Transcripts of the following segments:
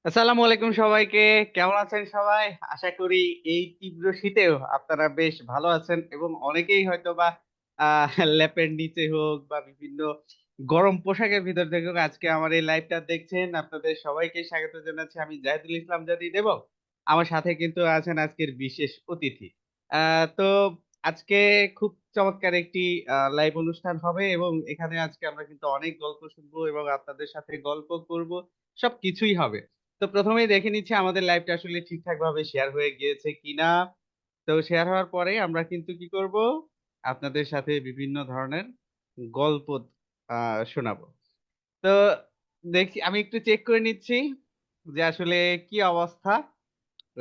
আসসালামু আলাইকুম সবাইকে। কেমন আছেন সবাই? আশা করি এই তীব্র শীতেও আপনারা বেশ ভালো আছেন এবং অনেকেই হয়তোবা ল্যাপের নিচে হোক বা বিভিন্ন গরম পোশাকের ভিতর থেকে হোক আজকে আমার এই লাইভটা দেখছেন। আপনাদের সবাইকে স্বাগত জানাচ্ছি। আমি জাহিদুল ইসলাম জাদিদ এবং আমার সাথে কিন্তু আছেন আজকের বিশেষ অতিথি। তো আজকে খুব চমৎকার একটি লাইভ অনুষ্ঠান হবে এবং এখানে আজকে আমরা কিন্তু অনেক গল্প শুনবো এবং আপনাদের সাথে গল্প করব। সবকিছুই হবে। তো প্রথমেই দেখে নিচ্ছি আমাদের লাইভটা আসলে ঠিকঠাক ভাবে শেয়ার হয়ে গিয়েছে কিনা। তো শেয়ার হওয়ার পরে আমরা কিন্তু কি করব, আপনাদের সাথে বিভিন্ন ধরনের গল্প শোনাবো। তো দেখি, আমি একটু চেক করে নিচ্ছি যে আসলে কি অবস্থা,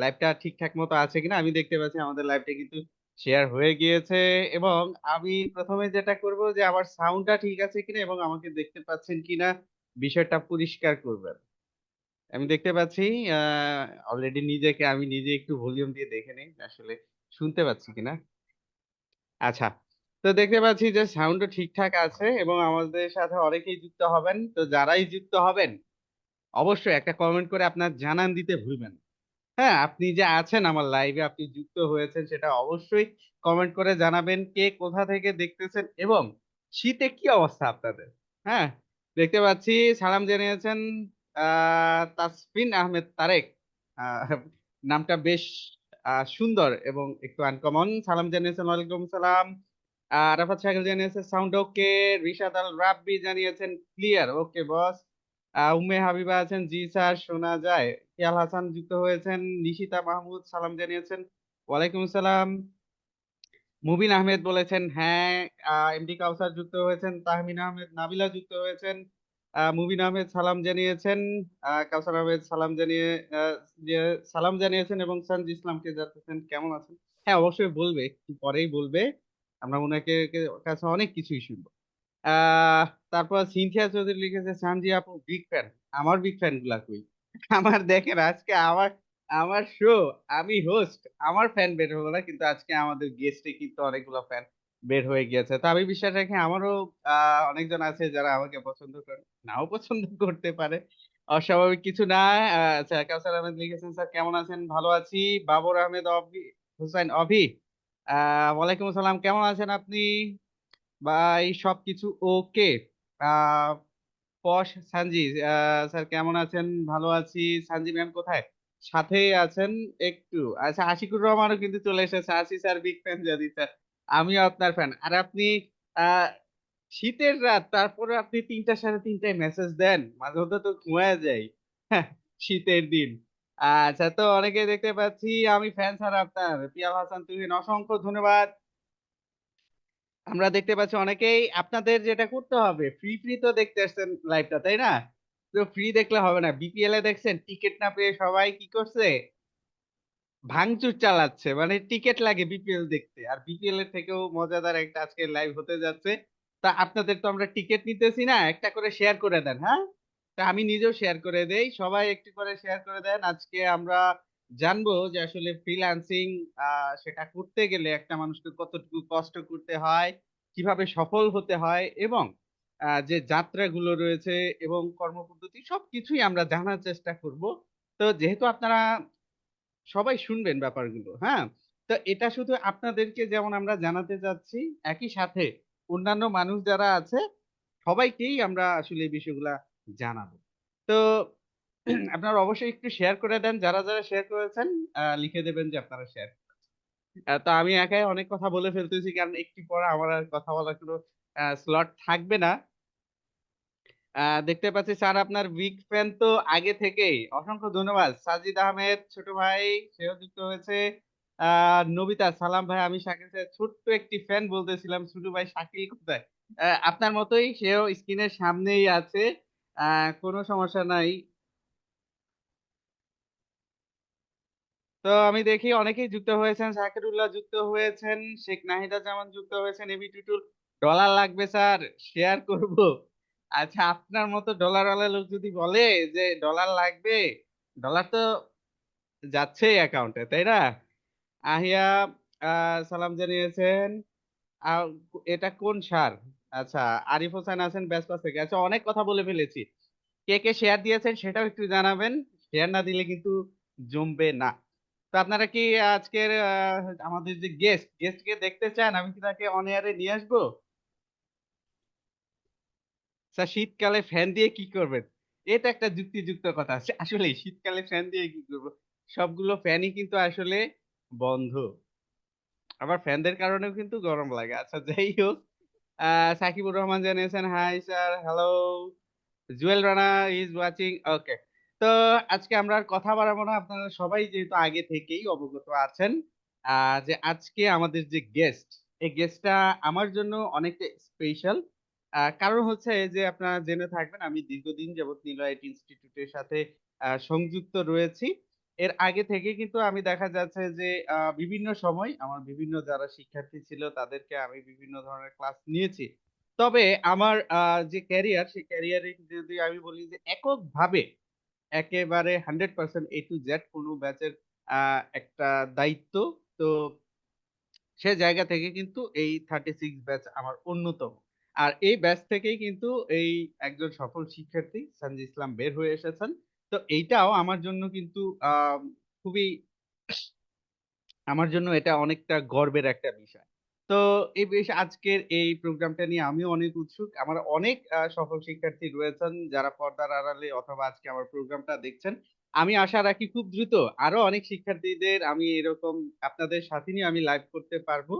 লাইভটা ঠিকঠাক মতো আছে কিনা। আমি দেখতে পাচ্ছি আমাদের লাইভটা কিন্তু শেয়ার হয়ে গিয়েছে এবং আমি প্রথমে যেটা করব যে আমার সাউন্ডটা ঠিক আছে কিনা এবং আমাকে দেখতে পাচ্ছেন কিনা বিষয়টা পরিষ্কার করবেন। আমি দেখতে পাচ্ছি অলরেডি নিজেকে আমি নিজে একটু ভলিউম দিয়ে দেখে নেই আসলে শুনতে পাচ্ছি কিনা। আচ্ছা, তো দেখতে পাচ্ছি যে সাউন্ডও ঠিকঠাক আছে এবং আমাদের সাথে অনেকেই যুক্ত হবেন। তো যারাই যুক্ত হবেন অবশ্যই একটা কমেন্ট করে আপনার জানান দিতে ভুলবেন না। হ্যাঁ, আপনি যে আছেন আমার লাইভে, আপনি যুক্ত হয়েছেন সেটা অবশ্যই কমেন্ট করে জানাবেন কে কোথা থেকে দেখতেছেন এবং শীতে কি অবস্থা আপনাদের। হ্যাঁ, দেখতে পাচ্ছি সালাম জানিয়েছেন তাসফিন আহমেদ তারেক। আহ, নামটা বেশ সুন্দর এবং একটু আনকমন। সালাম জানিয়েছেন, ওয়ালাইকুম সালাম। রাফাত শাকিল জানিয়েছেন সাউন্ড ওকে। রিশাদ আল রাব্বি জানিয়েছেন ক্লিয়ার, ওকে বস। উম্মে হাবিবা আছেন জি স্যার শোনা যায়। খেয়াল হাসান যুক্ত হয়েছেন। নিশিতা মাহমুদ সালাম জানিয়েছেন, ওয়ালাইকুম সালাম। মুবিন আহমেদ বলেছেন হ্যাঁ। এমডি কাউসার যুক্ত হয়েছেন। তাহমিন আহমেদ নাবিলা যুক্ত হয়েছেন। মুবিন আহমেদ সালাম জানিয়েছেন। কাউসার আহমেদ সালাম জানিয়ে যে সালাম জানিয়েছেন এবং সঞ্জ ইসলামকে জানতেছেন কেমন আছেন। হ্যাঁ, অবশ্যই বলবে, একটু পরেই বলবে। আমরা ওনাকে কাছে অনেক কিছুই শুনবো। আহ তারপর সিনথিয়া চৌধুরী লিখেছে সানজি আপু বিগ ফ্যান। আমার বিগ ফ্যান গুলা কই? আমার দেখেন আজকে আমার আমার শো, আমি হোস্ট, আমার ফ্যান বের হলো না, কিন্তু আজকে আমাদের গেস্টে কিন্তু অনেকগুলো ফ্যান বের হয়ে গিয়েছে। তো আমি বিশ্বাস রাখি আমারও অনেকজন আছে যারা আমাকে পছন্দ করে, নাও পছন্দ করতে পারে, অস্বাভাবিক কিছু না। আচ্ছা, কাউসার আহমেদ লিখেছেন স্যার কেমন আছেন? ভালো আছি। বাবর আহমেদ হুসাইন অভি, ওয়ালাইকুম আসসালাম, কেমন আছেন আপনি ভাই? সবকিছু ওকে। আহ পশ সানজি, স্যার কেমন আছেন? ভালো আছি। সানজি ম্যাম কোথায়? সাথেই আছেন একটু। আচ্ছা, আশিকুর রহমানও কিন্তু চলে এসেছে। আসি স্যার বিগ ফ্যান যদি স্যার, আমিও আপনার ফ্যান। আর আপনি আহ শীতের রাত, তারপরে আপনি 3টা সাড়ে 3টায় মেসেজ দেন, মাঝে মধ্যে তো ঘুমায় যাই। হ্যাঁ, শীতের দিন। আচ্ছা, তো অনেকে দেখতে পাচ্ছি আমি ফ্যান স্যার আপনার। পিয়াল হাসান তুহিন, অসংখ্য ধন্যবাদ। আমরা দেখতে পাচ্ছি অনেকেই, আপনাদের যেটা করতে হবে, ফ্রি ফ্রি তো দেখতে আসছেন লাইভটা, তাই না? তো ফ্রি দেখলে হবে না, বিপিএল এ দেখছেন টিকিট না পেয়ে সবাই কি করছে, ভাঙচুর চালাচ্ছে। মানে টিকিট লাগে বিপিএল দেখতে, আর বিপিএল এর থেকেও মজাদার একটা আজকে লাইভ হতে যাচ্ছে। তা আপনাদের তো আমরা টিকিট নিতেছি না, একটা করে শেয়ার করে দেন। হ্যাঁ, তা আমি নিজেও শেয়ার করে দেই, সবাই একটু করে শেয়ার করে দেন। আজকে আমরা জানবো যে আসলে ফ্রিল্যান্সিং সেটা করতে গেলে একটা মানুষকে কতটুকু কষ্ট করতে হয়, কিভাবে সফল হতে হয় এবং যে যাত্রাগুলো রয়েছে এবং কর্মপদ্ধতি সবকিছুই আমরা জানার চেষ্টা করব। তো যেহেতু আপনারা সবাই শুনবেন ব্যাপারগুলো, হ্যাঁ, তো এটা শুধু আপনাদেরকে যেমন আমরা জানাতে চাচ্ছি, একই সাথে অন্যান্য মানুষ যারা আছে সবাইকেই আমরা আসলে এই বিষয়গুলা জানাবো। তো আপনারা অবশ্যই একটু শেয়ার করে দেন, যারা যারা শেয়ার করেছেন লিখে দেবেন যে আপনারা শেয়ার। তো আমি একাই অনেক কথা বলে ফেলতেছি, কারণ একটু পরে আমার আর কথা বলার কোনো স্লট থাকবে না। দেখতে পাচ্ছি স্যার আপনার বিগ ফ্যান তো আগে থেকেই, অসংখ্য ধন্যবাদ। সাজিদ আহমেদ ছোট ভাই, সেও যুক্ত হয়েছে। নবিতা সালাম ভাই, আমি শাকিল স্যার ছোট্ট একটি ফ্যান বলতেছিলাম, ছোট ভাই শাকিল কোথায়? আপনার মতোই সেও স্ক্রিনের সামনেই আছে, কোনো সমস্যা নাই। তো আমি দেখি অনেকেই যুক্ত হয়েছেন, শাকিরুল্লাহ যুক্ত হয়েছেন, শেখ নাহিদা জামান যুক্ত হয়েছেন, এবি টুটুল। ডলার লাগবে স্যার, শেয়ার করব। আচ্ছা, আপনার মতো ডলারওয়ালা লোক যদি বলে যে ডলার লাগবে, ডলার তো যাচ্ছেই অ্যাকাউন্টে, তাই না? আহিয়া সালাম জানিয়েছেন। আহ, এটা কোন সার? আচ্ছা, আরিফ হোসেন আছেন ব্যস্ত থেকে। আচ্ছা, অনেক কথা বলে ফেলেছি। কে কে শেয়ার দিয়েছেন সেটাও একটু জানাবেন। শেয়ার না দিলে কিন্তু জমবে না। তো আপনারা কি আজকের আমাদের যে গেস্টকে দেখতে চান? আমি কি তাকে অন এয়ারে নিয়ে আসবো? স্যার শীতকালে ফ্যান দিয়ে কি করবেন? এটা একটা যুক্তিযুক্ত কথা। আসলেই শীতকালে ফ্যান দিয়ে কি করব? সবগুলো ফ্যানই কিন্তু আসলে বন্ধ। আবার ফ্যানদের কারণেও কিন্তু গরম লাগে। আচ্ছা যাই হোক, আ সাকিবুর রহমান জানিয়েছেন, hi sir, hello. Jewel Rana is watching. Okay. তো আজকে আমরা আর কথা বাড়াবো না। আপনারা সবাই যেহেতু আগে থেকেই অবগত আছেন আ যে আজকে আমাদের যে গেস্ট, এই গেস্টটা আমার জন্য অনেকটা স্পেশাল। কারণ হচ্ছে যে আপনারা জেনে থাকবেন আমি দীর্ঘদিন যাবৎ নিলয় ইনস্টিটিউটের সাথে সংযুক্ত রয়েছি। এর আগে থেকে কিন্তু আমি দেখা যাচ্ছে যে বিভিন্ন সময় আমার বিভিন্ন যারা শিক্ষার্থী ছিল তাদেরকে আমি বিভিন্ন ধরনের ক্লাস নিয়েছি। তবে আমার যে ক্যারিয়ার, সেই ক্যারিয়ারে যদি আমি বলি যে এককভাবে একেবারে 100% A to Z কোনো ব্যাচের আ একটা দায়িত্ব। তো সে জায়গা থেকে কিন্তু এই 36 ব্যাচ আমার অন্যতম। আর এই ব্যাচ থেকেই কিন্তু এই একজন সফল শিক্ষার্থী সানজি ইসলাম বের হয়ে এসেছেন। তো এইটাও আমার জন্য কিন্তু খুবই আমার জন্য এটা অনেকটা গর্বের একটা বিষয়। তো এই বেশ আজকের এই প্রোগ্রামটা নিয়ে আমিও অনেক উৎসুক। আমার অনেক সফল শিক্ষার্থী রয়েছেন যারা পর্দার আড়ালে অথবা আজকে আমার প্রোগ্রামটা দেখছেন। আমি আশা রাখি খুব দ্রুত আরো অনেক শিক্ষার্থীদের আমি এরকম আপনাদের সাথে নিয়ে আমি লাইভ করতে পারবো।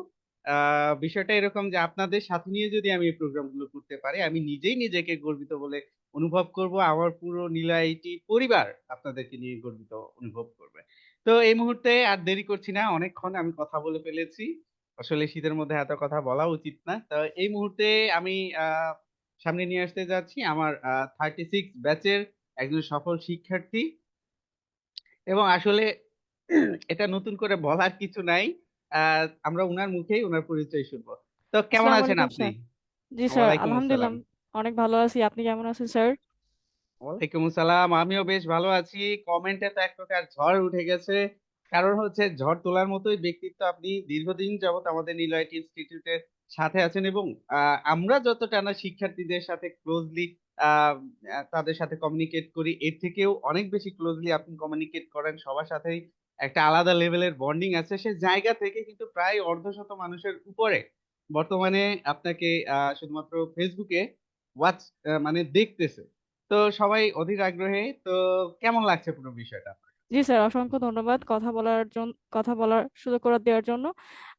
আ বিষয়টা এরকম যে আপনাদের সাথে নিয়ে যদি আমি এই প্রোগ্রামগুলো করতে পারি, আমি নিজেই নিজেকে গর্বিত বলে অনুভব করব। আমার পুরো নীলা আইটি পরিবার আপনাদেরকে নিয়ে গর্বিত অনুভব করবে। তো এই মুহূর্তে আর দেরি করছি না। অনেকক্ষণ আমি কথা বলে ফেলেছি। আসলে শীতের মধ্যে এত কথা বলা উচিত না। তো এই মুহূর্তে আমি আ সামনে নিয়ে আসতে যাচ্ছি আমার 36 ব্যাচের একজন সফল শিক্ষার্থী এবং আসলে এটা নতুন করে বলার কিছু নাই। আ আমরা উনার মুখেই উনার পরিচয় শুনবো। তো কেমন আসসালামু আছেন আলাইকুম আপনি? স্যার। জি স্যার, ওয়ালাইকুম আলহামদুলিল্লাহ আসসালাম। অনেক ভালো আছি। আপনি কেমন আছেন স্যার? ওয়ালাইকুম আসসালাম। আমিও বেশ ভালো আছি। কমেন্টে তো এক প্রকার ঝড় উঠে গেছে। কারণ হচ্ছে ঝড় তোলার মতোই ব্যক্তিত্ব আপনি দীর্ঘদিন যাবৎ আমাদের নিলয় ইনস্টিটিউটের সাথে আছেন এবং আ আমরা যতটা না শিক্ষার্থীদের সাথে ক্লোজলি আ আ তাদের সাথে কমিউনিকেট করি, এর থেকেও অনেক বেশি ক্লোজলি আপনি কমিউনিকেট করেন। সবার সাথেই একটা আলাদা লেভেলের বন্ডিং আছে। সে জায়গা থেকে কিন্তু প্রায় অর্ধশত মানুষের উপরে বর্তমানে আপনাকে শুধুমাত্র ফেসবুকে ওয়াচ মানে দেখতেছে। তো সবাই অধীর আগ্রহে। তো কেমন লাগছে পুরো বিষয়টা? জি স্যার, অসংখ্য ধন্যবাদ কথা বলার সুযোগ করে দেওয়ার জন্য।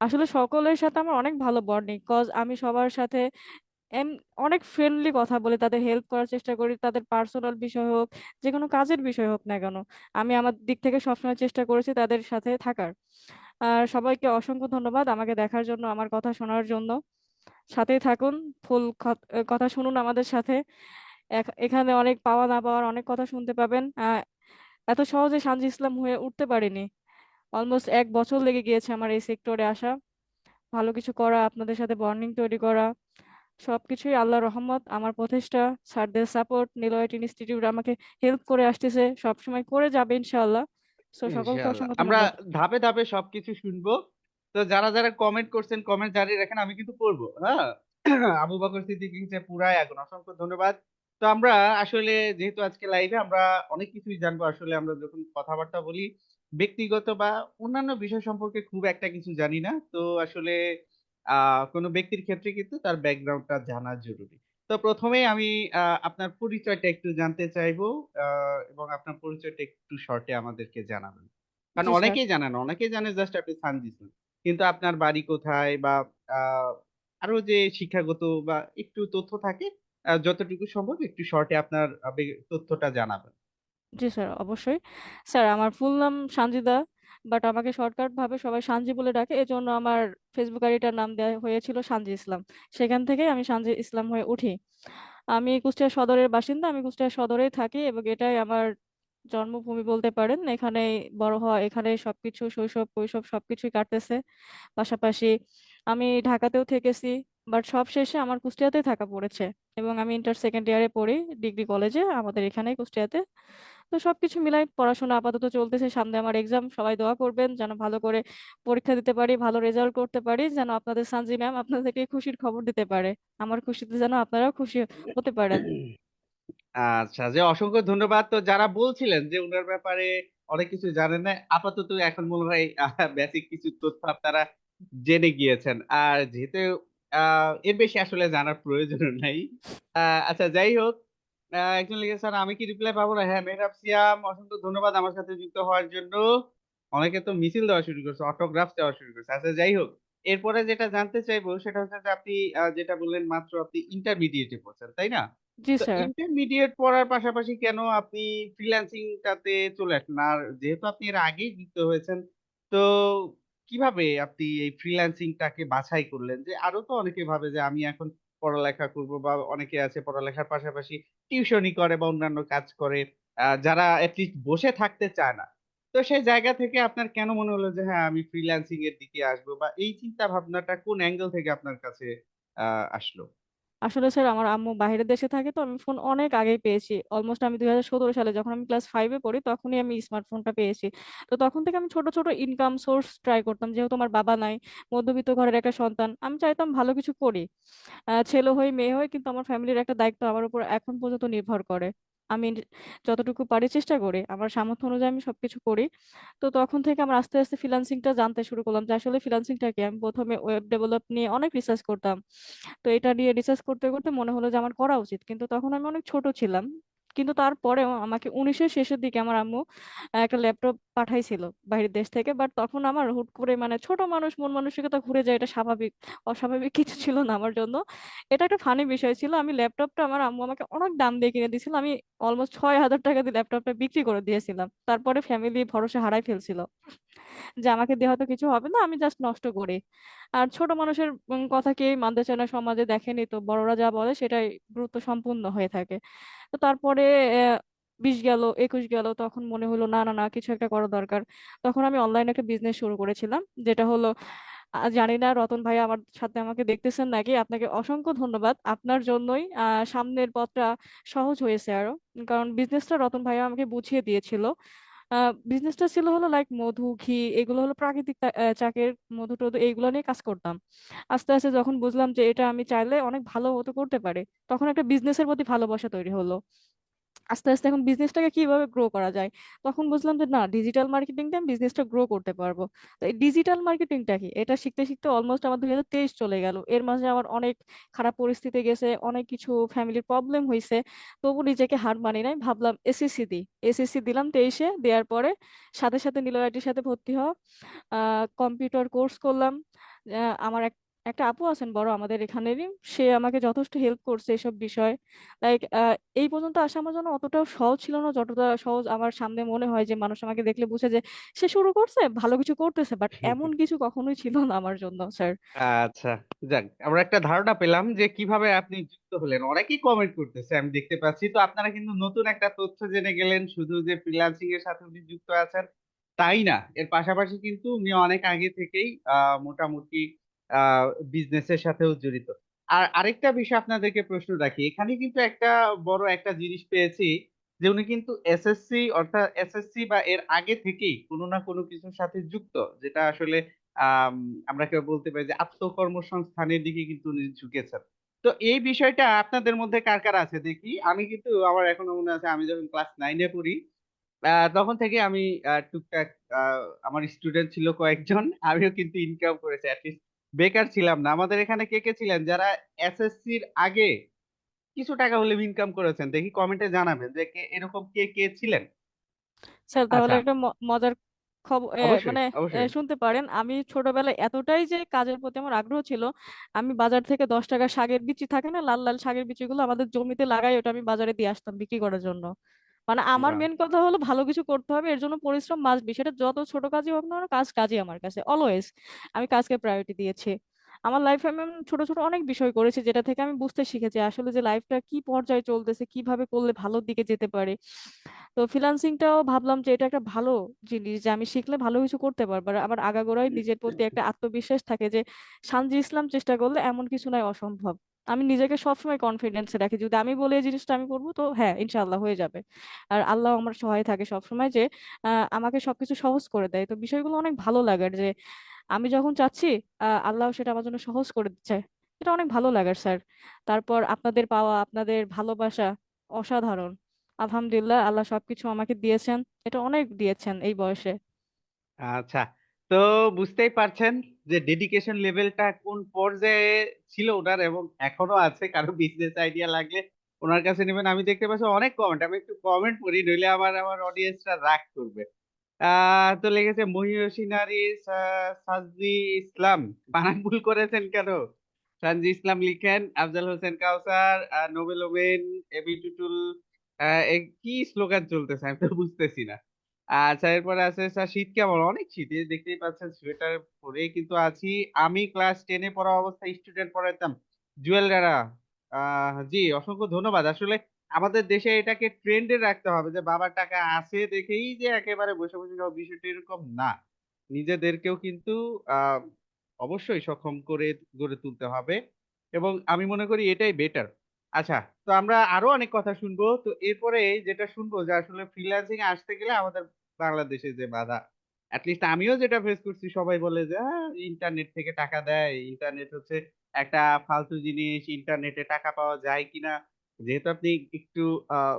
আসলে সকলের সাথে আমার অনেক ভালো বন্ডিং। কজ আমি সবার সাথে এম অনেক ফ্রেন্ডলি কথা বলি, তাদের হেল্প করার চেষ্টা করি, তাদের পার্সোনাল বিষয় হোক, যেকোনো কাজের বিষয় হোক না কেন। আমি আমার দিক থেকে সবসময় চেষ্টা করেছি তাদের সাথে থাকার। আর সবাইকে অসংখ্য ধন্যবাদ আমাকে দেখার জন্য, আমার কথা শোনার জন্য। সাথেই থাকুন, কথা শুনুন আমাদের সাথে। এখানে অনেক পাওয়া না পাওয়ার অনেক কথা শুনতে পাবেন। এত সহজে সানজি ইসলাম হয়ে উঠতে পারিনি। অলমোস্ট 1 বছর লেগে গিয়েছে আমার এই সেক্টরে আসা, ভালো কিছু করা, আপনাদের সাথে বন্ডিং তৈরি করা। সবকিছুই আল্লাহর রহমত, আমার প্রচেষ্টা, স্যারদের সাপোর্ট, নিলয়েট ইনস্টিটিউট আমাকে হেল্প করে আসতেছে, সবসময় করে যাবে ইনশাআল্লাহ। সো সকলকে ইনশাআল্লাহ। অসংখ্য আমরা ধন্যবাদ। ধাপে, ধাপে সবকিছু শুনবো। তো যারা কমেন্ট করছেন কমেন্ট জারি রাখেন। আমি কিন্তু পড়ব। হ্যাঁ? আবু বকর সিদ্দিক লিখেছে পুরাই আগুন। অসংখ্য ধন্যবাদ। তো আমরা আসলে যেহেতু আজকে লাইভে আমরা অনেক কিছুই জানবো। আসলে আমরা যখন কথাবার্তা বলি ব্যক্তিগত বা অন্যান্য বিষয় সম্পর্কে খুব একটা কিছু জানি না। তো আসলে আ কোন ব্যক্তির ক্ষেত্রে কিন্তু তার ব্যাকগ্রাউন্ডটা জানা জরুরি। তো ১ম এই আমি আপনার পরিচয়টা একটু জানতে চাইবো। আ এবং আপনার পরিচয়টা একটু শর্টে আমাদেরকে জানাবেন। কারণ জি স্যার। অনেকেই জানে না। অনেকেই জানে জাস্ট আপনি সানজিদ। কিন্তু আপনার বাড়ি কোথায় বা আ আরো যে শিক্ষাগত বা একটু তথ্য থাকে যতটুকু সম্ভব একটু শর্টে আপনার তথ্যটা জানাবেন। জি স্যার, অবশ্যই। স্যার, আমার ফুল নাম সানজিদা, বাট আমাকে শর্টকাট ভাবে সবাই সানজি বলে ডাকে। এজন্য আমার ফেসবুক আইডিটার নাম দেওয়া হয়েছিল সানজি ইসলাম। সেখান থেকেই আমি সানজি ইসলাম হয়ে উঠি। আমি কুষ্টিয়া সদরের বাসিন্দা। আমি কুষ্টিয়া সদরেই থাকি এবং এটাই আমার জন্মভূমি বলতে পারেন। এখানেই বড় হওয়া, এখানেই সবকিছু শৈশব, কৈশোর সবকিছুই কাটতেছে। পাশাপাশি আমি ঢাকাতেও থেকেছি। বাট সব শেষে আমার কুষ্টিয়াতেই থাকা পড়েছে। এবং আমি ইন্টার সেকেন্ড ইয়ারে পড়ি ডিগ্রি কলেজে আমাদের এখানেই কুষ্টিয়াতে। তো সবকিছু মিলাই পড়াশোনা আপাতত চলতেছে। সামনে আমার এক্সাম। সবাই দোয়া করবেন যেন ভালো করে পরীক্ষা দিতে পারি, ভালো রেজাল্ট করতে পারি। যেন আপনাদের সানজি ম্যাম আপনাদেরকে খুশির খবর দিতে পারে। আমার খুশিতে যেন আপনারাও খুশি হতে পারেন। আচ্ছা, যে অসংখ্য ধন্যবাদ। তো যারা বলছিলেন যে উনার ব্যাপারে অনেক কিছু জানেন না, আপাতত এখন মনে হয় বেসিক কিছু তথ্য আপনারা জেনে গিয়েছেন। আর যেহেতু এর বেশি আসলে জানার প্রয়োজনও নাই। আচ্ছা, যাই হোক, একজন লিখেছেন আমি কি রিপ্লাই পাবো না? হ্যাঁ, মেহরাব সিয়াম, অসংখ্য ধন্যবাদ আমার সাথে যুক্ত হওয়ার জন্য। অনেকে তো মিছিল দেওয়া শুরু করছে, অটোগ্রাফ দেওয়া শুরু করছে। আচ্ছা, যাই হোক, এরপরে যেটা জানতে চাইবো সেটা হচ্ছে যে আপনি যেটা বললেন মাত্র আপনি ইন্টারমিডিয়েটে পড়ছেন, তাই না? জি তো স্যার। ইন্টারমিডিয়েট পড়ার পাশাপাশি কেন আপনি ফ্রিল্যান্সিং টাতে চলে আসলেন? আর যেহেতু আপনি এর আগেই যুক্ত হয়েছেন, তো কিভাবে আপনি এই ফ্রিল্যান্সিং টাকে বাছাই করলেন? যে আরো তো অনেকে ভাবে যে আমি এখন পড়ালেখা করব, বা অনেকে আছে পড়ালেখার পাশাপাশি টিউশনি করে বা অন্যান্য কাজ করে, যারা এটলিস্ট বসে থাকতে চায় না। তো সেই জায়গা থেকে আপনার কেন মনে হলো যে হ্যাঁ, আমি ফ্রিল্যান্সিং এর দিকে আসবো, বা এই চিন্তা ভাবনাটা কোন অ্যাঙ্গেল থেকে আপনার কাছে আসলো? আসলে স্যার আমার আম্মু বাইরের দেশে থাকে, তো আমি ফোন অনেক আগেই পেয়েছি। অলমোস্ট আমি 2017 সালে যখন আমি ক্লাস 5-এ পড়ি তখনই আমি স্মার্টফোনটা পেয়েছি। তো তখন থেকে আমি ছোট ছোট ইনকাম সোর্স ট্রাই করতাম, যেহেতু আমার বাবা নাই, মধ্যবিত্ত ঘরের একটা সন্তান, আমি চাইতাম ভালো কিছু করি। ছেলে হই মেয়ে হই, কিন্তু আমার ফ্যামিলির একটা দায়িত্ব আমার উপর এখন পর্যন্ত নির্ভর করে। আমি যতটুকু পারি চেষ্টা করি, আমার সামর্থ্য অনুযায়ী আমি সবকিছু করি। তো তখন থেকে আমরা আস্তে আস্তে ফ্রিল্যান্সিংটা জানতে শুরু করলাম যে আসলে ফ্রিল্যান্সিংটা কি। আমি প্রথমে ওয়েব ডেভেলপ নিয়ে অনেক রিসার্চ করতাম। তো এটা নিয়ে রিসার্চ করতে করতে মনে হলো যে আমার করা উচিত, কিন্তু তখন আমি অনেক ছোট ছিলাম। কিন্তু তারপরেও আমাকে 19-এর শেষের দিকে আমার আম্মু একটা ল্যাপটপ পাঠাইছিল বাইরের দেশ থেকে। বাট তখন আমার হুট করে, মানে ছোট মানুষ, মন মানসিকতা ঘুরে যায়, এটা স্বাভাবিক। অস্বাভাবিক কিছু ছিল না আমার জন্য। এটা একটা ফানি বিষয় ছিল। আমি ল্যাপটপটা, আমার আম্মু আমাকে অনেক দাম দিয়ে কিনে দিয়েছিল, আমি অলমোস্ট 6,000 টাকা দিয়ে ল্যাপটপটা বিক্রি করে দিয়েছিলাম। তারপরে ফ্যামিলি ভরসা হারাই ফেলছিল যে আমাকে দিয়ে হয়তো কিছু হবে না, আমি জাস্ট নষ্ট করি। আর ছোট মানুষের কথা কেউই মানতে চায় না, সমাজে দেখেনি তো, বড়রা যা বলে সেটাই গুরুত্ব সম্পূর্ণ হয়ে থাকে। তো তারপরে 20 গেল, 21 গেল, তখন মনে হলো না না না, কিছু একটা করা দরকার। তখন আমি অনলাইনে একটা বিজনেস শুরু করেছিলাম, যেটা হলো, জানি না রতন ভাই আমার সাথে আমাকে দেখতেছেন নাকি, আপনাকে অসংখ্য ধন্যবাদ। আপনার জন্যই সামনের পথটা সহজ হয়েছে আরো। কারণ বিজনেসটা রতন ভাই আমাকে বুঝিয়ে দিয়েছিল। বিজনেসটা ছিল হলো লাইক মধু, ঘি, এগুলো হলো প্রাকৃতিক চাকের মধু টধু, এইগুলো নিয়ে কাজ করতাম। আস্তে আস্তে যখন বুঝলাম যে এটা আমি চাইলে অনেক ভালো মতো করতে পারি, তখন একটা বিজনেসের প্রতি ভালোবাসা তৈরি হলো। আস্তে আস্তে এখন বিজনেসটাকে কিভাবে গ্রো করা যায়, তখন বুঝলাম যে না, ডিজিটাল মার্কেটিং দিয়ে আমি বিজনেসটা গ্রো করতে পারবো। তো এই ডিজিটাল মার্কেটিংটা কি, এটা শিখতে শিখতে অলমোস্ট আমার 2023 চলে গেল। এর মাঝে আমার অনেক খারাপ পরিস্থিতি গেছে, অনেক কিছু ফ্যামিলির প্রবলেম হয়েছে। তবু নিজেকে হার মানি নাই, ভাবলাম এসএসসি দিই। এসএসসি দিলাম 23-এ, দেওয়ার পরে সাথে সাথে নীলআইটির সাথে ভর্তি হওয়া, কম্পিউটার কোর্স করলাম। আমার একটা আপু আছেন বড় আমাদের এখানেরই, সে আমাকে যথেষ্ট হেল্প করছে এসব বিষয়। লাইক এই পর্যন্ত আসা আমার জন্য অতটাও সহজ ছিল না, যতটা সহজ আমার সামনে মনে হয়, যে মানুষ আমাকে দেখলে বুঝে যে সে শুরু করছে, ভালো কিছু করতেছে। বাট এমন কিছু কখনোই ছিল না আমার জন্য স্যার। আচ্ছা, যাক, আমরা একটা ধারণা পেলাম যে কিভাবে আপনি যুক্ত হলেন। অনেকেই কমেন্ট করতেছে, আমি দেখতে পাচ্ছি। তো আপনারা কিন্তু নতুন একটা তথ্য জেনে গেলেন, শুধু যে ফ্রিল্যান্সিং এর সাথে উনি যুক্ত আছেন তাই না, এর পাশাপাশি কিন্তু উনি অনেক আগে থেকেই মোটামুটি আহ বিজনেসের সাথেও জড়িত। আর আরেকটা বিষয় আপনাদেরকে প্রশ্ন রাখি, এখানে কিন্তু একটা বড় একটা জিনিস পেয়েছি, যে উনি কিন্তু এসএসসি, অর্থাৎ এসএসসি বা এর আগে থেকেই কোনো না কোনো কিছুর সাথে যুক্ত, যেটা আসলে আম আমরা কেউ বলতে পারি যে আত্মকর্মসংস্থানের দিকে কিন্তু উনি ঝুঁকেছেন। তো এই বিষয়টা আপনাদের মধ্যে কার কার আছে দেখি? আমি কিন্তু, আমার এখনো মনে আছে, আমি যখন ক্লাস 9 এ পড়ি, তখন থেকে আমি টুকটাক, আ আমার স্টুডেন্ট ছিল কয়েকজন। আমিও কিন্তু ইনকাম করেছি। এটলিস্ট বেকার ছিলাম না। আমাদের এখানে কে, কে ছিলেন যারা এসএসসির আগে কিছু টাকা হলেও ইনকাম করেছেন? দেখি কমেন্টে জানাবেন যে এরকম কে, কে ছিলেন? স্যার তাহলে আচ্ছা, একটা মজার খবর, অবশ্যই, মানে অবশ্যই। শুনতে পারেন। আমি ছোটবেলায় এতটাই যে কাজের প্রতি আমার আগ্রহ ছিল, আমি বাজার থেকে 10 টাকা শাকের বিচি থাকে না, লাল লাল শাকের বিচিগুলো আমাদের জমিতে লাগাই, ওটা আমি বাজারে দিয়ে আসতাম বিক্রি করার জন্য। মানে আমার বাহ! মেন কথা হলো ভালো কিছু করতে হবে, এর জন্য পরিশ্রম মাস্ট বি। সেটা যত ছোট কাজই হোক না কেন, কাজ কাজই আমার কাছে অলওয়েজ। আমি কাজকে প্রায়োরিটি দিয়েছি। আমার লাইফে আমি এমন ছোট ছোট অনেক বিষয় করেছি, যেটা থেকে আমি বুঝতে শিখেছি আসলে যে লাইফটা কি পর্যায়ে চলতেছে, কিভাবে করলে ভালোর দিকে যেতে পারে। তো ফ্রিল্যান্সিংটাও ভাবলাম যে এটা একটা ভালো জিনিস, যে আমি শিখলে ভালো কিছু করতে পারবো। আর আমার আগাগোড়াই নিজের প্রতি একটা আত্মবিশ্বাস থাকে যে সানজি ইসলাম চেষ্টা করলে এমন কিছু নয় অসম্ভব। আমি নিজেকে সবসময় কনফিডেন্সে রাখি, যদি আমি বলি এই জিনিসটা আমি করবো, তো হ্যাঁ ইনশাআল্লাহ হয়ে যাবে। আর আল্লাহ আমার সহায় থাকে সবসময়, যে আমাকে সবকিছু সহজ করে দেয়। তো বিষয়গুলো অনেক ভালো লাগার, যে আমি যখন চাচ্ছি আল্লাহ সেটা আমার জন্য সহজ করে দিচ্ছে। এটা অনেক ভালো লাগার স্যার। তারপর আপনাদের পাওয়া, আপনাদের ভালোবাসা, অসাধারণ। আলহামদুলিল্লাহ, আল্লাহ সবকিছু আমাকে দিয়েছেন, এটা অনেক দিয়েছেন এই বয়সে। আচ্ছা, তো বুঝতেই পারছেন যে ডেডিকেশন লেভেলটা কোন পর্যায়ে ছিল ওনার এবং এখনো আছে। কারো বিজনেস আইডিয়া লাগলে ওনার কাছে নেবেন। আমি দেখতে পাচ্ছি অনেক কমেন্ট, আমি একটু কমেন্ট পড়ি নইলে আমার অডিয়েন্সরা রাগ করবে। তো লেগেছে মহিয়সী নারী সাজি ইসলাম, বানান ভুল করেছেন কেন? সানজি ইসলাম লিখেন, আফজাল হোসেন কাউসার, নোবেল ওমেন, এবি টুটুল, কি স্লোগান চলতেছে আমি তো বুঝতেছি না। আচ্ছা, এরপরে আছে স্যার শীত কেমন? অনেক শীত, এই দেখতেই পাচ্ছেন সোয়েটার পরেই কিন্তু আছি। আমি ক্লাস 10-এ পড়া অবস্থায় স্টুডেন্ট পড়াইতাম, জুয়েল রানা। জি, অসংখ্য ধন্যবাদ। আসলে আমাদের দেশে এটাকে ট্রেন্ডে রাখতে হবে যে বাবার টাকা আছে দেখেই যে একেবারে বসে বসে খাওয়া, বিষয়টা এরকম না। নিজেদেরকেও কিন্তু আহ অবশ্যই সক্ষম করে গড়ে তুলতে হবে এবং আমি মনে করি এটাই বেটার। আচ্ছা, তো আমরা আরো অনেক কথা শুনবো। তো এরপরে যেটা শুনবো যে আসলে ফ্রিল্যান্সিং এ আসতে গেলে আমাদের বাংলাদেশে যে বাধা, লিস্ট আমিও যেটা ফেস করছি, সবাই বলে যে ইন্টারনেট থেকে টাকা দেয়, ইন্টারনেট হচ্ছে একটা ফালতু জিনিস, ইন্টারনেটে টাকা পাওয়া যায় কিনা। যেহেতু আপনি একটু আহ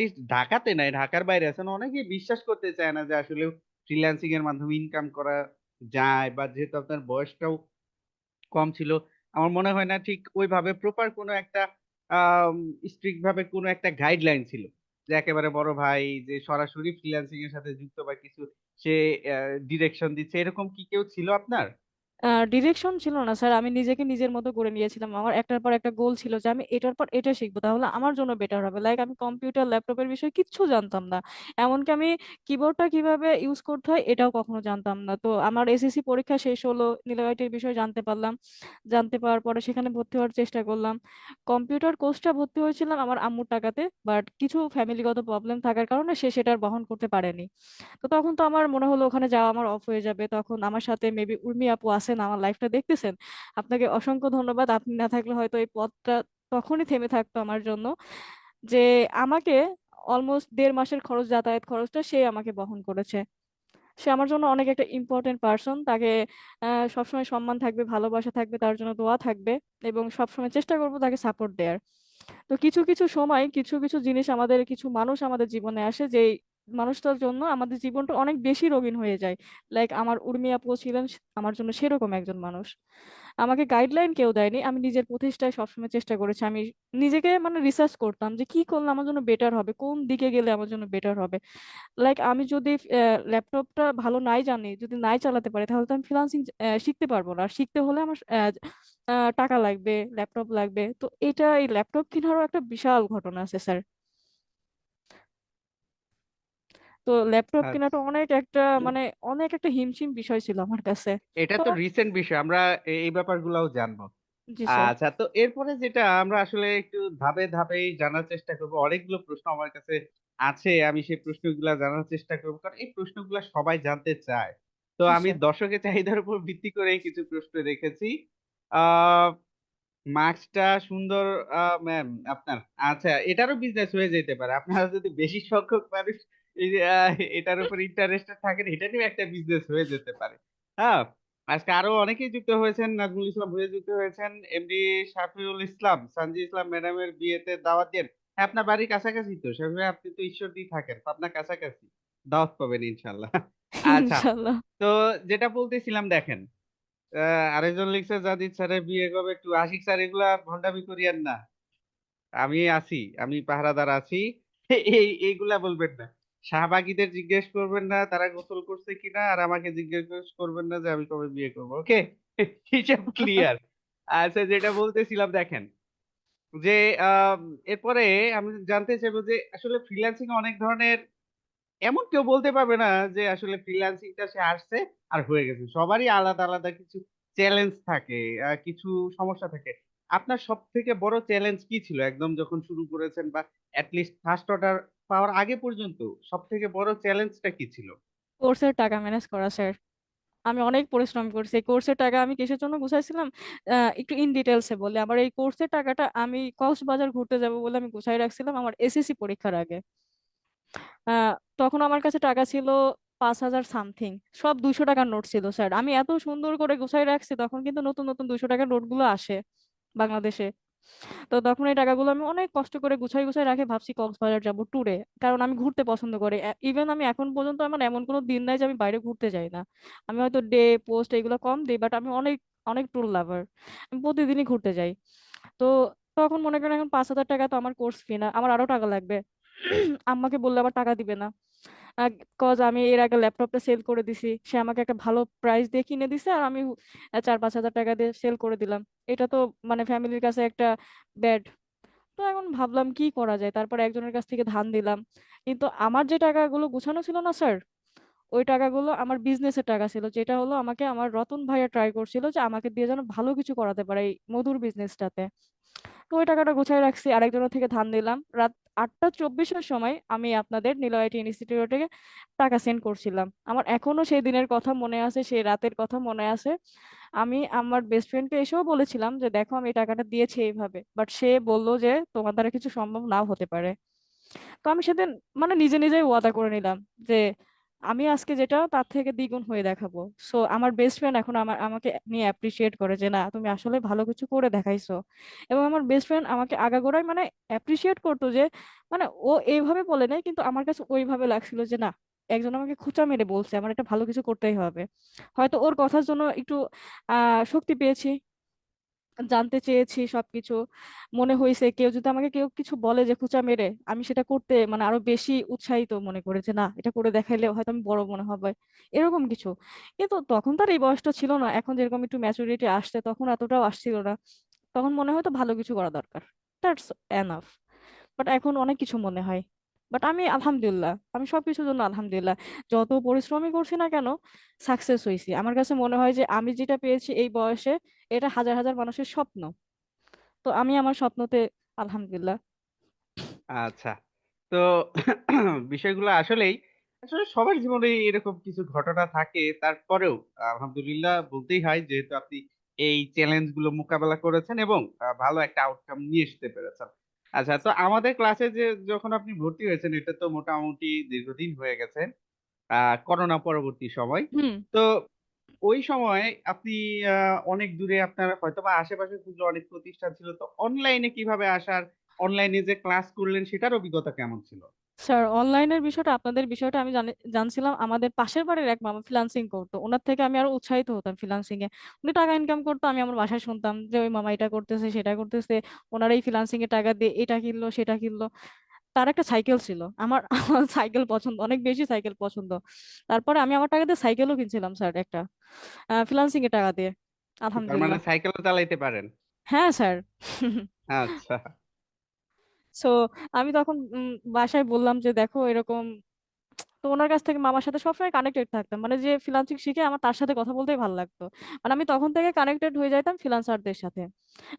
লিস্ট ঢাকাতে নাই, ঢাকার বাইরে আছেন, অনেকেই বিশ্বাস করতে চায় না যে আসলে ফ্রিল্যান্সিং এর মাধ্যমে ইনকাম করা যায়। বা যেহেতু আপনার বয়সটাও কম ছিল, আমার মনে হয় না ঠিক ওইভাবে প্রপার কোনো একটা স্ট্রিক্ট ভাবে কোনো একটা গাইডলাইন ছিল যে একেবারে বড় ভাই যে সরাসরি ফ্রিল্যান্সিং এর সাথে যুক্ত বা কিছু সে ডিরেকশন দিচ্ছে, এরকম কি কেউ ছিল আপনার? ডিরেকশন ছিল না স্যার, আমি নিজেকে নিজের মতো করে নিয়েছিলাম। আমার একটার পর একটা গোল ছিল যে আমি এটার পর এটা শিখবো, তাহলে আমার জন্য বেটার হবে। লাইক আমি কম্পিউটার ল্যাপটপের বিষয়ে কিচ্ছু জানতাম না, এমনকি আমি কিবোর্ডটা কিভাবে ইউজ করতে হয় এটাও কখনো জানতাম না। তো আমার এসএসসি পরীক্ষা শেষ হলো, নিলয়টির বিষয়ে জানতে পারলাম। জানতে পাওয়ার পরে সেখানে ভর্তি হওয়ার চেষ্টা করলাম। কম্পিউটার কোর্সটা ভর্তি হয়েছিলাম আমার আম্মুর টাকাতে, বাট কিছু ফ্যামিলিগত প্রবলেম থাকার কারণে সে সেটা আর বহন করতে পারেনি। তো তখন তো আমার মনে হলো ওখানে যাওয়া আমার অফ হয়ে যাবে। তখন আমার সাথে মেবি উর্মি আপু আছেন, আমার লাইফটা দেখতেছেন। আপনাকে অসংখ্য ধন্যবাদ, আপনি না থাকলে হয়তো এই পথটা তখনই থেমে থাকতো আমার জন্য। যে আমাকে অলমোস্ট 1.5 মাসের খরচ, যাতায়াত খরচটা সে আমাকে বহন করেছে। সে আমার জন্য অনেক একটা ইম্পর্টেন্ট পার্সন। তাকে সবসময় সম্মান থাকবে, ভালোবাসা থাকবে, তার জন্য দোয়া থাকবে, এবং সবসময় চেষ্টা করবো তাকে সাপোর্ট দেওয়ার। তো কিছু কিছু সময় কিছু কিছু জিনিস আমাদের, কিছু মানুষ আমাদের জীবনে আসে, যে মানুষটার জন্য আমাদের জীবনটা অনেক বেশি রঙিন হয়ে যায়। লাইক আমার উর্মি আপু ছিলেন আমার জন্য সেরকম একজন মানুষ। আমাকে গাইডলাইন কেউ দেয়নি, আমি নিজের প্রতিষ্ঠায় সবসময় চেষ্টা করেছি। আমি নিজেকে মানে রিসার্চ করতাম যে কি করলে আমার জন্য বেটার হবে, কোন দিকে গেলে আমার জন্য বেটার হবে। লাইক আমি যদি ল্যাপটপটা ভালো নাই জানি, যদি নাই চালাতে পারি, তাহলে তো আমি ফ্রিল্যান্সিং শিখতে পারবো না। আর শিখতে হলে আমার টাকা লাগবে, ল্যাপটপ লাগবে। তো এটা, এই ল্যাপটপ কেনারও একটা বিশাল ঘটনা আছে স্যার। তো ল্যাপটপ কেনাটা অনেক একটা আচ্ছা, মানে অনেক একটা হিমশিম বিষয় ছিল আমার কাছে। এটা তো তো রিসেন্ট বিষয়, আমরা এই ব্যাপারগুলোও জানবো। জি স্যার। আচ্ছা, তো এরপরে যেটা আমরা আসলে একটু ধাপে ধাপেই জানার চেষ্টা করবো, অনেকগুলো প্রশ্ন আমার কাছে আছে, আমি সেই প্রশ্নগুলা জানার চেষ্টা করবো কারণ এই প্রশ্নগুলা সবাই জানতে চায়। তো জি আমি স্যার। দর্শকের চাহিদার উপর ভিত্তি করে কিছু প্রশ্ন রেখেছি। আহ মার্কসটা সুন্দর ম্যাম আপনার। আচ্ছা, এটারও বিজনেস হয়ে যেতে পারে, আপনারা যদি বেশি সংখ্যক মানুষ এই যে এটার উপর ইন্টারেস্টেড থাকেন, এটা নিয়ে একটা বিজনেস হয়ে যেতে পারে। হ্যাঁ, আজকে আরো অনেকেই যুক্ত হয়েছেন, নাজমুল ইসলাম ভুঁইয়া যুক্ত হয়েছেন, এমডি শাফিউল ইসলাম, সানজি ইসলাম ম্যাডামের বিয়েতে দাওয়াত দেন। হ্যাঁ, আপনার বাড়ির কাছাকাছি তো শাফি ভাই, আপনি তো ঈশ্বরদী থাকেন, আপনার কাছাকাছি, দাওয়াত পাবেন ইনশাল্লাহ। আচ্ছা, ইনশাল্লাহ। তো যেটা বলতেছিলাম দেখেন, আরেকজন লিখছে জাদিদ স্যারের বিয়ে কবে, একটু আশিক স্যার এগুলা ভন্ডামি করিয়েন না। আমি আছি, আমি পাহারাদার আছি। এইগুলা বলবেন না। শাহবাগীদের জিজ্ঞেস করবেন না তারা গোসল করছে কিনা, আর আমাকে জিজ্ঞেস করবেন না যে আমি কবে বিয়ে করবো। ওকে, হিসাব ক্লিয়ার। আচ্ছা, যেটা বলতেছিলাম দেখেন যে আম, এরপরে আমি জানতে চাইবো যে আসলে ফ্রিল্যান্সিং অনেক ধরনের, এমন কেউ বলতে পারবে না যে আসলে ফ্রিল্যান্সিংটা সে আসছে আর হয়ে গেছে। সবারই আলাদা আলাদা কিছু চ্যালেঞ্জ থাকে, কিছু সমস্যা থাকে। আপনার সব থেকে বড় চ্যালেঞ্জ কি ছিল একদম যখন শুরু করেছেন, বা লিস্ট ফার্স্ট অর্ডার পাওয়ার আগে পর্যন্ত সব থেকে বড় চ্যালেঞ্জটা কি ছিল? কোর্সের টাকা ম্যানেজ করা স্যার। আমি অনেক পরিশ্রম করছি। এই কোর্সের টাকা আমি কিসের জন্য গুছাইছিলাম, একটু ইন ডিটেলসে বলি। আমার এই কোর্সের টাকাটা আমি কক্সবাজার ঘুরতে যাব বলে আমি গুছাই রাখছিলাম আমার এসএসসি পরীক্ষার আগে। আহ, তখন আমার কাছে টাকা ছিল 5,000 সামথিং। সব 200 টাকার নোট ছিল স্যার। আমি এত সুন্দর করে গুছাই রাখছি, তখন কিন্তু নতুন নতুন 200 টাকার নোটগুলো আসে বাংলাদেশে। তো তখন এই টাকাগুলো আমি অনেক কষ্ট করে গুছাই গুছাই রাখে ভাবছি কক্সবাজার যাব ট্যুরে, কারণ আমি ঘুরতে পছন্দ করি। ইভেন আমি এখন পর্যন্ত আমার এমন কোনো দিন নাই যে আমি বাইরে ঘুরতে যাই না। আমি হয়তো ডে পোস্ট এগুলো কম দিই, বাট আমি অনেক অনেক ট্যুর লাভার। আমি প্রতিদিনই ঘুরতে যাই। তো তখন মনে করেন এখন 5,000 টাকা তো আমার কোর্স ফি না, আমার আরো টাকা লাগবে। আম্মাকে বললে আবার টাকা দিবে না। কজ আমি এর আগে ল্যাপটপটা সেল করে দিছি, সে আমাকে একটা ভালো প্রাইস দিয়ে কিনে দিছে, আর আমি 4-5 হাজার টাকা দিয়ে সেল করে দিলাম। এটা তো মানে ফ্যামিলির কাছে একটা ব্যাড। তো এখন ভাবলাম কি করা যায়, তারপর একজনের কাছ থেকে ধার দিলাম। কিন্তু আমার যে টাকাগুলো গুছানো ছিল না স্যার, ওই টাকাগুলো আমার বিজনেসের টাকা ছিল, যেটা হলো আমাকে আমার রতন ভাইয়া ট্রাই করছিল যে আমাকে দিয়ে যেন ভালো কিছু করাতে পারে এই মধুর বিজনেসটাতে। তো ওই টাকাটা গুছাই রাখছি, আরেকজনের থেকে ধার নিলাম। রাত 8টা 24-এর সময় আমি আপনাদের নীলয় আইটি ইনস্টিটিউটে টাকা সেন্ড করছিলাম। আমার এখনো সেই দিনের কথা মনে আছে, সেই রাতের কথা মনে আছে। আমি আমার বেস্ট ফ্রেন্ডকে এসেও বলেছিলাম যে দেখো আমি এই টাকাটা দিয়েছি এইভাবে, বাট সে বলল যে তোমার দ্বারা কিছু সম্ভব নাও হতে পারে। তো আমি সেদিন মানে নিজে নিজেই ওয়াদা করে নিলাম যে আমি আজকে যেটা তার থেকে দ্বিগুণ হয়ে দেখাবো। সো আমার বেস্ট ফ্রেন্ড এখন আমাকে নিয়ে অ্যাপ্রিসিয়েট করে যে না তুমি আসলে ভালো কিছু করে দেখাইছো। এবং আমার বেস্ট ফ্রেন্ড আমাকে আগাগোড়াই মানে অ্যাপ্রিসিয়েট করতো যে মানে ও এইভাবে বলে নাই, কিন্তু আমার কাছে ওইভাবে লাগছিল যে না, একজন আমাকে খোঁচা মেরে বলছে আমার একটা ভালো কিছু করতেই হবে। হয়তো ওর কথার জন্য একটু শক্তি পেয়েছি, জানতে চেয়েছি সবকিছু। মনে হয়েছে কেউ যদি আমাকে কেউ কিছু বলে যে খোঁচা মেরে, আমি সেটা করতে মানে আরো বেশি উৎসাহিত মনে করে যে না এটা করে দেখাইলে হয়তো আমি বড় মনে হবে, এরকম কিছু। কিন্তু তখন তার এই বয়সটা ছিল না, এখন যেরকম একটু ম্যাচুরিটি আসছে তখন এতটাও আসছিল না। তখন মনে হয়তো ভালো কিছু করা দরকার, দ্যাটস এনাফ। বাট এখন অনেক কিছু মনে হয়। বাট আমি আলহামদুলিল্লাহ, আমি সবকিছুর জন্য আলহামদুলিল্লাহ। যত পরিশ্রমই করছি না কেন, সাকসেস হয়েছি। আমার কাছে মনে হয় যে আমি যেটা পেয়েছি এই বয়সে, এটা হাজার হাজার মানুষের স্বপ্ন। তো আমি আমার স্বপ্নতে আলহামদুলিল্লাহ। আচ্ছা। তো বিষয়গুলো আসলে সবার জীবনে এরকম কিছু ঘটনা থাকে। তারপরেও আলহামদুলিল্লাহ বলতেই হয়, যেহেতু আপনি এই চ্যালেঞ্জ গুলো মোকাবেলা করেছেন এবং ভালো একটা আউটকাম নিয়ে আসতে পেরেছেন। আচ্ছা, তো আমাদের ক্লাসে যে যখন আপনি ভর্তি হয়েছেন, এটা তো মোটামুটি দীর্ঘদিন হয়ে গেছে, করোনা পরবর্তী সময়। হুম। তো ওই সময় আপনি অনেক দূরে, আপনার হয়তোবা আশেপাশে খুঁজলে অনেক প্রতিষ্ঠান ছিল, তো অনলাইনে কিভাবে আসার, অনলাইনে যে ক্লাস করলেন সেটার অভিজ্ঞতা কেমন ছিল? স্যার অনলাইনের বিষয়টা, আপনাদের বিষয়টা আমি জানছিলাম আমাদের পাশের বাড়ির এক মামা ফ্রিল্যান্সিং করতো, ওনার থেকে আমি আরো উৎসাহিত হতাম ফ্রিল্যান্সিং এ। উনি টাকা ইনকাম করতো, আমি আমার বাসায় শুনতাম যে ওই মামা এটা করতেছে সেটা করতেছে, ওনার এই ফ্রিল্যান্সিং এ টাকা দিয়ে এটা কিনলো সেটা কিনলো। তার একটা সাইকেল ছিল, আমার আমার সাইকেল পছন্দ, অনেক বেশি সাইকেল পছন্দ। তারপরে আমি আমার টাকা দিয়ে সাইকেলও কিনছিলাম স্যার একটা, ফ্রিল্যান্সিং এর টাকা দিয়ে। তার মানে আলহামদুলিল্লাহ। সাইকেলও চালাইতে পারেন? হ্যাঁ স্যার। আচ্ছা। সো আমি তখন বাসায় বললাম যে দেখো এরকম। তো ওনার কাছ থেকে মামার সাথে সবসময় কানেক্টেড থাকতাম, মানে যে ফ্রিল্যান্সিং শিখে আমার তার সাথে কথা বলতেই ভালো লাগতো। মানে আমি তখন থেকে কানেক্টেড হয়ে যাইতাম ফ্রিল্যান্সারদের সাথে।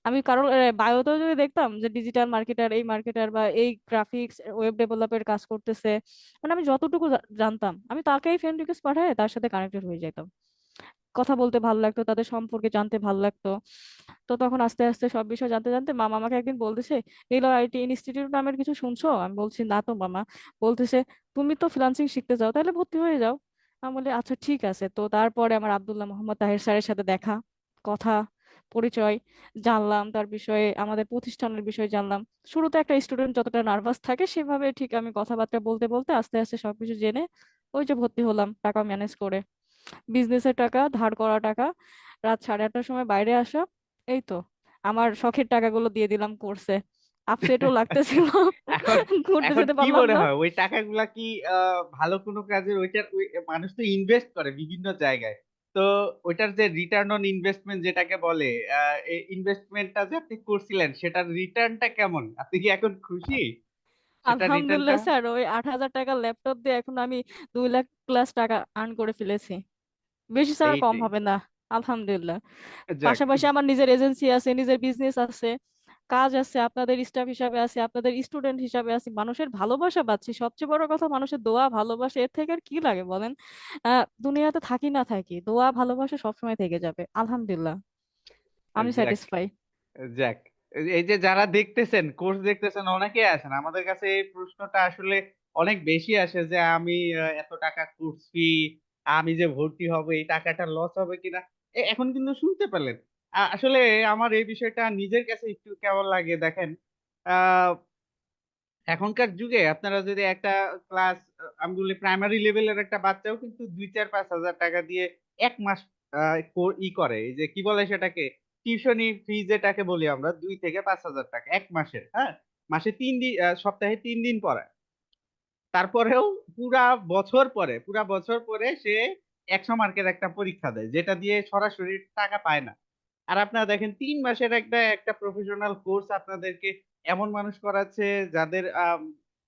আমি কারোর বায়োতেও যদি দেখতাম যে ডিজিটাল মার্কেটার, এই মার্কেটার বা এই গ্রাফিক্স ওয়েব ডেভেলপের কাজ করতেছে, মানে আমি যতটুকু জানতাম আমি তাকেই ফ্রেন্ড রিকোয়েস্ট পাঠায় তার সাথে কানেক্টেড হয়ে যেতাম। কথা বলতে ভালো লাগতো, তাদের সম্পর্কে জানতে ভালো লাগতো। তো তখন আস্তে আস্তে সব বিষয় জানতে জানতে মামা আমাকে একদিন বলতেছে নীলা আইটি ইনস্টিটিউট নামের কিছু শুনছো? আমি বলছি না তো মামা। বলতেছে তুমি তো ফ্রিল্যান্সিং শিখতে চাও, তাহলে ভর্তি হয়ে যাও। আমি বলি আচ্ছা ঠিক আছে। তো তারপরে আমার আব্দুল্লাহ মোহাম্মদ তাহের স্যারের সাথে দেখা, কথা, পরিচয়, জানলাম তার বিষয়ে, আমাদের প্রতিষ্ঠানের বিষয়ে জানলাম। শুরুতে একটা স্টুডেন্ট যতটা নার্ভাস থাকে সেভাবে ঠিক আমি কথাবার্তা বলতে বলতে আস্তে আস্তে সবকিছু জেনে ওই যে ভর্তি হলাম টাকা ম্যানেজ করে, বিজনেসের টাকা, ধার করা টাকা, রাত 8:30-টার সময় বাইরে আসা। এই তো আমার শখের টাকাগুলো দিয়ে দিলাম কোর্সে। আপসেটও লাগতেছিল, এখন ঘুরতে এখন যেতে কি পারলাম মনে না। হয় ওই টাকাগুলা কি ভালো কোনো কাজে, ওইটার মানুষ তো ইনভেস্ট করে বিভিন্ন জায়গায়, তো ওইটার যে রিটার্ন অন ইনভেস্টমেন্ট যেটাকে বলে, এই ইনভেস্টমেন্টটা যে আপনি করছিলেন সেটার রিটার্নটা কেমন? আপনি কি এখন খুশি সেটা রিটার্নটা? আলহামদুলিল্লাহ স্যার, ওই 8,000 টাকার ল্যাপটপ দিয়ে এখন আমি 2 লাখ প্লাস টাকা আর্ন করে ফেলেছি। বেশি ছাড়া কম এইটাই। হবে না। আলহামদুলিল্লাহ। যাক। পাশাপাশি আমার নিজের এজেন্সি আছে, নিজের বিজনেস আছে, কাজ আছে, আপনাদের স্টাফ হিসাবে আছে, আপনাদের স্টুডেন্ট হিসাবে আছি, মানুষের ভালোবাসা পাচ্ছি। সবচেয়ে বড় কথা মানুষের দোয়া ভালোবাসা, এর থেকে আর কি লাগে বলেন? দুনিয়াতে থাকি না থাকি, দোয়া ভালোবাসা সবসময় থেকে যাবে আলহামদুলিল্লাহ। আমি যাক। স্যাটিসফাই। যাক। এই যে যারা দেখতেছেন, কোর্স দেখতেছেন, অনেকেই আছেন আমাদের কাছে, এই প্রশ্নটা আসলে অনেক বেশি আসে যে আমি এত টাকা কোর্স ফি, আমি যে ভর্তি হব এই টাকাটা লস হবে কিনা। এখন কিন্তু শুনতে পেলেন, আসলে আমার এই বিষয়টা নিজের কাছে একটু কেমন লাগে দেখেন। আহ এখনকার যুগে আপনারা যদি একটা ক্লাস, আমি বলি প্রাইমারি লেভেলের একটা বাচ্চাও কিন্তু 2-4-5 হাজার টাকা দিয়ে 1 মাস করে, এই যে কি বলে সেটাকে, টিউশনি ফি যেটাকে বলি আমরা, 2 থেকে 5 হাজার টাকা 1 মাসের। হ্যাঁ, মাসে 3 দিন, সপ্তাহে 3 দিন পড়ায়। তারপরেও পুরা বছর পরে সে 100 মার্কের একটা পরীক্ষা দেয়, যেটা দিয়ে সরাসরি টাকা পায় না। আর আপনারা দেখেন 3 মাসের একটা একটা প্রফেশনাল কোর্স আপনাদেরকে এমন মানুষ করাচ্ছে যাদের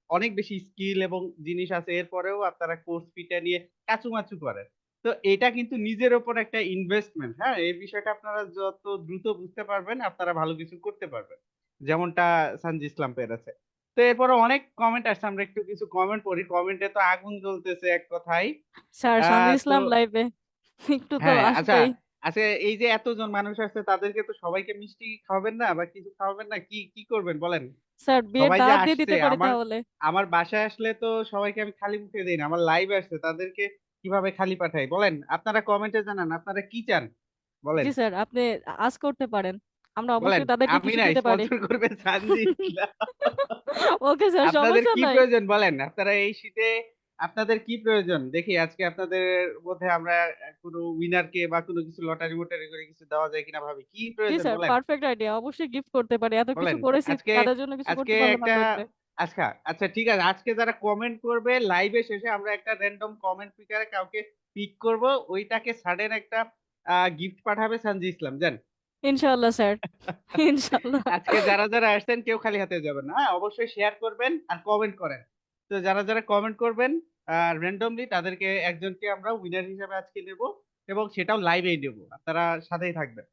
অনেক বেশি স্কিল এবং জিনিস আছে, এরপরেও আপনারা কোর্স ফিটা নিয়ে কাচুমাচু করেন। তো এটা কিন্তু নিজের উপর একটা ইনভেস্টমেন্ট। হ্যাঁ, এই বিষয়টা আপনারা যত দ্রুত বুঝতে পারবেন আপনারা ভালো কিছু করতে পারবেন, যেমনটা সানজি ইসলাম পেরেছে। তো এরপরে অনেক কমেন্ট আসছে, আমরা একটু কিছু কমেন্ট পড়ি। কমেন্টে তো আগুন জ্বলতেছে এক কথায়। স্যার সানজি তো ইসলাম লাইভে একটু তো হ্যাঁ, আচ্ছা, আসবেই। আচ্ছা, এই যে এতজন মানুষ আসছে তাদেরকে তো সবাইকে মিষ্টি খাওয়াবেন না বা কিছু খাওয়াবেন না, কি কি করবেন বলেন? স্যার বিয়ের সবাই যে দাওয়াত দিয়ে আসছে দিতে পারি আমার তাহলে। আমার বাসায় আসলে তো সবাইকে আমি খালি মুখে দেই না, আমার লাইভ আসছে তাদেরকে কিভাবে খালি পাঠাই বলেন? আপনারা কমেন্টে জানান আপনারা কি চান, বলেন? জি স্যার, আপনি আজ করতে পারেন, আমরা বলেন, অবশ্যই তাদেরকে আমি খুশি না দিতে পারি। স্পন্সর করবে সানজি ইসলাম। ওকে স্যার, আপনাদের সমস্যা কি নাই। প্রয়োজন বলেন? আপনারা এই শীতে আপনাদের কি প্রয়োজন? দেখি আজকে আপনাদের মধ্যে আমরা কোনো উইনার কে বা কোনো কিছু লটারি-মটারি করে কিছু দেওয়া যায় কিনা ভাবি। কি জি প্রয়োজন স্যার, বলেন? পারফেক্ট আইডিয়া, অবশ্যই গিফট করতে পারি, এত কিছু বলেন। করেছি, আজকে তাদের জন্য কিছু আজকে করতে পারলে একটা ভালো লাগবে। আচ্ছা, আচ্ছা, ঠিক আছে। আজকে যারা কমেন্ট করবে লাইভে শেষে আমরা একটা র‍্যান্ডম কমেন্ট পিকারে কাউকে পিক করব। ওইটাকে সাডেন একটা গিফট পাঠাবে সানজি ইসলাম, জান। ইনশাআল্লাহ স্যার, ইনশাআল্লাহ। আজকে যারা আসছেন কেউ খালি হাতে যাবেন না। হ্যাঁ? অবশ্যই শেয়ার করবেন আর কমেন্ট করেন। তো যারা কমেন্ট করবেন randomly তাদেরকে একজনকে আমরা উইনার হিসেবে আজকে নেব এবং সেটাও লাইভেই নেব। আপনারা সাথেই থাকবেন।